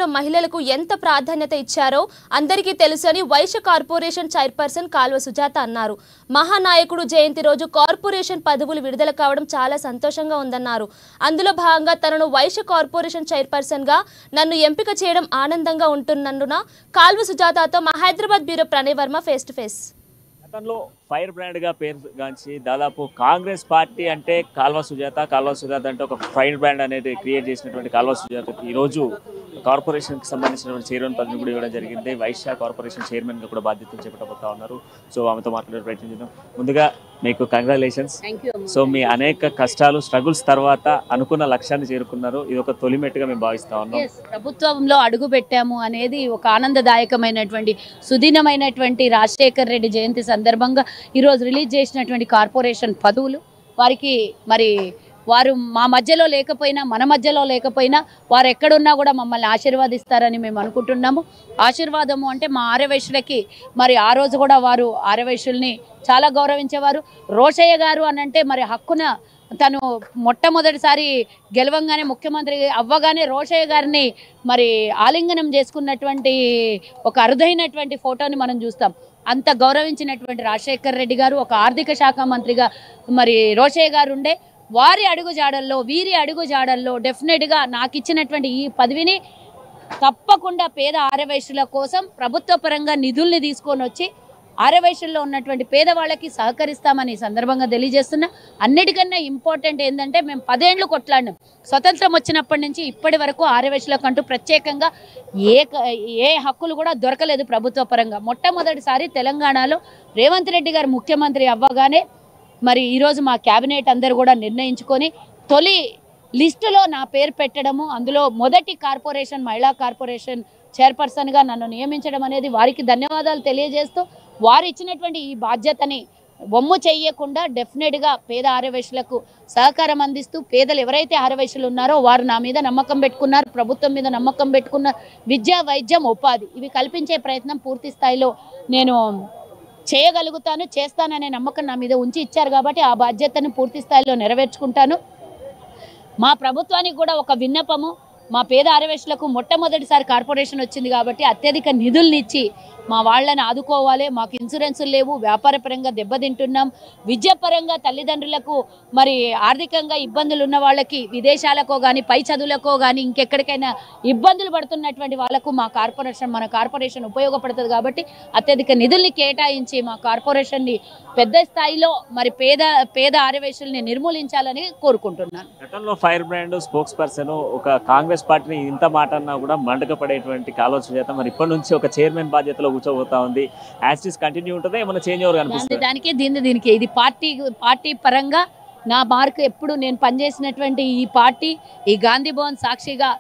ప్రభుత్వం మహిళలకు ఎంత ప్రాధాన్యత ఇచ్చారో అందరికీ తెలుసని వైశ్య కార్పొరేషన్ చైర్పర్సన్ కాల్వ సుజాత అన్నారు. మహానాయకుడు జయంతి రోజు కార్పొరేషన్ పదవులు విడుదల కావడం చాలా సంతోషంగా ఉందన్నారు. అందులో భాగంగా తనను వైశ్య కార్పొరేషన్ చైర్పర్సన్ గా నన్ను ఎంపిక చేయడం ఆనందంగా ఉంటున్నందున కాల్వ సుజాతతో మా Hyderabad bureau Pranay Varma face to face. గతంలో ఫైర్ బ్రాండ్ గా పేరుగాంచి దాదాపు కాంగ్రెస్ పార్టీ అంటే కాల్వ సుజాత అంటే ఒక ఫైర్ బ్రాండ్ అనేది క్రియేట్ చేసినటువంటి కాల్వ సుజాత ఈ రోజు కార్పొరేషన్ కి సంబంధించినటువంటి చైర్మన్ పదవిని కూడా ఇవ్వడం జరిగింది. వైశ్య కార్పొరేషన్ చైర్మన్ గా కూడా బాధ్యతలు చేపట్టబోతా ఉన్నారు. సో ఆమెతో మాట్లాడే ప్రయత్నం చేద్దాం. ముందుగా మీకు కంగ్రాచులేషన్స్. సో మీ అనేక కష్టాలు స్ట్రగుల్స్ తర్వాత అనుకున్న లక్ష్యాన్ని చేరుకున్నారు. ఇది ఒక తొలిమెట్టుగా మేము భావిస్తా ఉన్నాం. ప్రభుత్వంలో అడుగు పెట్టాము అనేది ఒక ఆనందదాయకమైనటువంటి సుదీనమైనటువంటి రాజశేఖర్ రెడ్డి జయంతి సందర్భంగా ఈరోజు రిలీజ్ చేసినటువంటి కార్పొరేషన్ పదవులు వారికి మరి వారు మా మధ్యలో లేకపోయినా మన మధ్యలో లేకపోయినా వారు ఎక్కడున్నా కూడా మమ్మల్ని ఆశీర్వాదిస్తారని మేము అనుకుంటున్నాము. ఆశీర్వాదము అంటే మా ఆర్యవైశ్యులకి మరి ఆ రోజు కూడా వారు ఆర్యవైశ్యుల్ని చాలా గౌరవించేవారు. రోషయ్య గారు అనంటే మరి హక్కున తను మొట్టమొదటిసారి గెలవంగానే ముఖ్యమంత్రి అవ్వగానే రోషయ్య గారిని మరి ఆలింగనం చేసుకున్నటువంటి ఒక అరుదైనటువంటి ఫోటోని మనం చూస్తాం. అంత గౌరవించినటువంటి రాజశేఖర్ రెడ్డి గారు ఒక ఆర్థిక శాఖ మంత్రిగా మరి రోషయ్య గారు ఉండే వారి అడుగుజాడల్లో వీరి అడుగుజాడల్లో డెఫినెట్గా నాకు ఇచ్చినటువంటి ఈ పదవిని తప్పకుండా పేద ఆర్యవైశ్యుల కోసం ప్రభుత్వ పరంగా నిధుల్ని తీసుకొని వచ్చి ఆర్యవైశ్యుల్లో ఉన్నటువంటి పేదవాళ్ళకి సహకరిస్తామని సందర్భంగా తెలియజేస్తున్నా. అన్నిటికన్నా ఇంపార్టెంట్ ఏంటంటే మేము 10 ఏళ్ళు కొట్లాడినాం. స్వతంత్రం వచ్చినప్పటి నుంచి ఇప్పటి వరకు ఆర్యవైశ్యులకంటూ ప్రత్యేకంగా ఏ హక్కులు కూడా దొరకలేదు ప్రభుత్వ పరంగా. మొట్టమొదటిసారి తెలంగాణలో రేవంత్ రెడ్డి గారు ముఖ్యమంత్రి అవ్వగానే మరి ఈరోజు మా క్యాబినెట్ అందరూ కూడా నిర్ణయించుకొని తొలి లిస్టులో నా పేరు పెట్టడము, అందులో మొదటి కార్పొరేషన్ మహిళా కార్పొరేషన్ చైర్పర్సన్గా నన్ను నియమించడం అనేది వారికి ధన్యవాదాలు తెలియజేస్తూ వారు ఇచ్చినటువంటి ఈ బాధ్యతని బొమ్ము చెయ్యకుండా డెఫినెట్గా పేద ఆర్యవైశ్యులకు సహకారం అందిస్తూ పేదలు ఎవరైతే ఆర్యవైశ్యులు ఉన్నారో వారు నా మీద నమ్మకం పెట్టుకున్నారు, ప్రభుత్వం మీద నమ్మకం పెట్టుకున్న విద్య వైద్యం ఉపాధి ఇవి కల్పించే ప్రయత్నం పూర్తి స్థాయిలో నేను చేయగలుగుతాను చేస్తాననే నమ్మకం నా మీద ఉంచి ఇచ్చారు కాబట్టి ఆ బాధ్యతను పూర్తి స్థాయిలో నెరవేర్చుకుంటాను. మా ప్రభుత్వానికి కూడా ఒక విన్నపము, మా పేద ఆర్యవైశ్యులకు మొట్టమొదటిసారి కార్పొరేషన్ వచ్చింది కాబట్టి అత్యధిక నిధుల్ని ఇచ్చి మా వాళ్ళని ఆదుకోవాలి. మాకు ఇన్సూరెన్సులు లేవు, వ్యాపార పరంగా దెబ్బతింటున్నాం, విద్యాపరంగా తల్లిదండ్రులకు మరి ఆర్థికంగా ఇబ్బందులు ఉన్న వాళ్ళకి విదేశాలకో కానీ పై చదువులకో కానీ ఇంకెక్కడికైనా ఇబ్బందులు పడుతున్నటువంటి వాళ్ళకు మన కార్పొరేషన్ ఉపయోగపడుతుంది కాబట్టి అత్యధిక నిధుల్ని కేటాయించి మా కార్పొరేషన్ని పెద్ద స్థాయిలో మరి పేద ఆర్యవైశ్యుల్ని నిర్మూలించాలని కోరుకుంటున్నాను. గతంలో ఫైర్ బ్రాండ్ స్పోక్స్ పర్సన్ ఒక కాంగ్రెస్ పార్టీని ఇంత మాట అన్నా కూడా మండకపడేటువంటి కాల్వ సుజాత మరి ఇప్పటి నుంచి ఒక చైర్మన్ బాధ్యతలో కూర్చోబోతా ఉంది. యాక్సిస్ కంటిన్యూ ఉంటుంది, ఏమైనా చేంజ్ ఓవర్ కనిపిస్తుంది? దానికి దీనికి ఇది పార్టీ పరంగా నా మార్కు ఎప్పుడు నేను పనిచేసినటువంటి ఈ పార్టీ ఈ గాంధీ భవన్ సాక్షిగా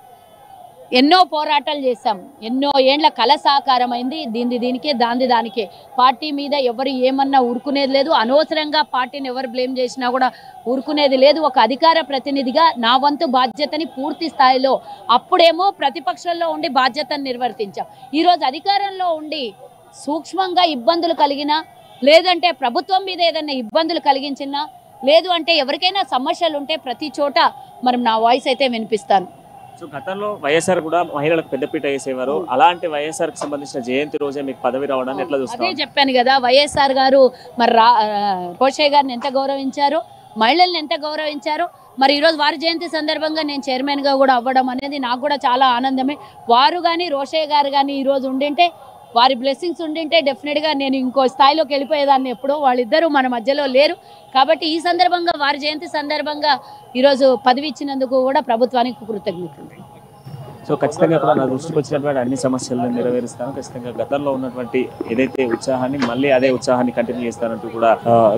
ఎన్నో పోరాటాలు చేశాం, ఎన్నో ఏండ్ల కళ సాకారమైంది. దీనికే దానికే పార్టీ మీద ఎవరు ఏమన్నా ఊరుకునేది లేదు. అనవసరంగా పార్టీని ఎవరు బ్లేమ్ చేసినా కూడా ఊరుకునేది లేదు. ఒక అధికార ప్రతినిధిగా నా వంతు బాధ్యతని పూర్తి స్థాయిలో అప్పుడేమో ప్రతిపక్షంలో ఉండి బాధ్యతను నిర్వర్తించాం. ఈరోజు అధికారంలో ఉండి సూక్ష్మంగా ఇబ్బందులు కలిగినా లేదంటే ప్రభుత్వం మీద ఏదైనా ఇబ్బందులు కలిగించినా లేదు అంటే ఎవరికైనా సమస్యలు ఉంటే ప్రతి చోట మరి నా వాయిస్ అయితే వినిపిస్తాను. సో గతంలో వైఎస్ఆర్ కూడా మహిళలకు పెద్దపీట వేసేవారు. అలాంటి వైఎస్ఆర్ కి సంబంధించిన జయంతి రోజే మీకు పదవి రావడాన్ని ఎట్లా చూస్తారు? అదే చెప్పాను కదా, వైఎస్ఆర్ గారు మరి రోషయ్య గారిని ఎంత గౌరవించారు, మహిళల్ని ఎంత గౌరవించారు. మరి ఈరోజు వారి జయంతి సందర్భంగా నేను చైర్మన్గా కూడా అవ్వడం అనేది నాకు కూడా చాలా ఆనందమే. వారు కానీ రోషయ్య గారు కానీ ఈరోజు ఉండింటే వారి బ్లెస్సింగ్స్ ఉండింటే డెఫినెట్గా నేను ఇంకో స్థాయిలోకి వెళ్ళిపోయేదాన్ని. ఎప్పుడో వాళ్ళిద్దరూ మన మధ్యలో లేరు కాబట్టి ఈ సందర్భంగా వారి జయంతి సందర్భంగా ఈరోజు పదవి ఇచ్చినందుకు కూడా ప్రభుత్వానికి కృతజ్ఞతలు. సో ఖచ్చితంగా కూడా నా దృష్టికి వచ్చినటువంటి అన్ని సమస్యలను నెరవేరుస్తాను. ఖచ్చితంగా గతంలో ఉన్నటువంటి ఏదైతే ఉత్సాహాన్ని మళ్ళీ అదే ఉత్సాహాన్ని కంటిన్యూ చేస్తానంటూ కూడా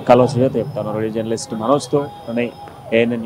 కాల్వ సుజాత చెప్తాను. రేడియో జర్నలిస్ట్ మనోజ్తో ANN న్యూస్.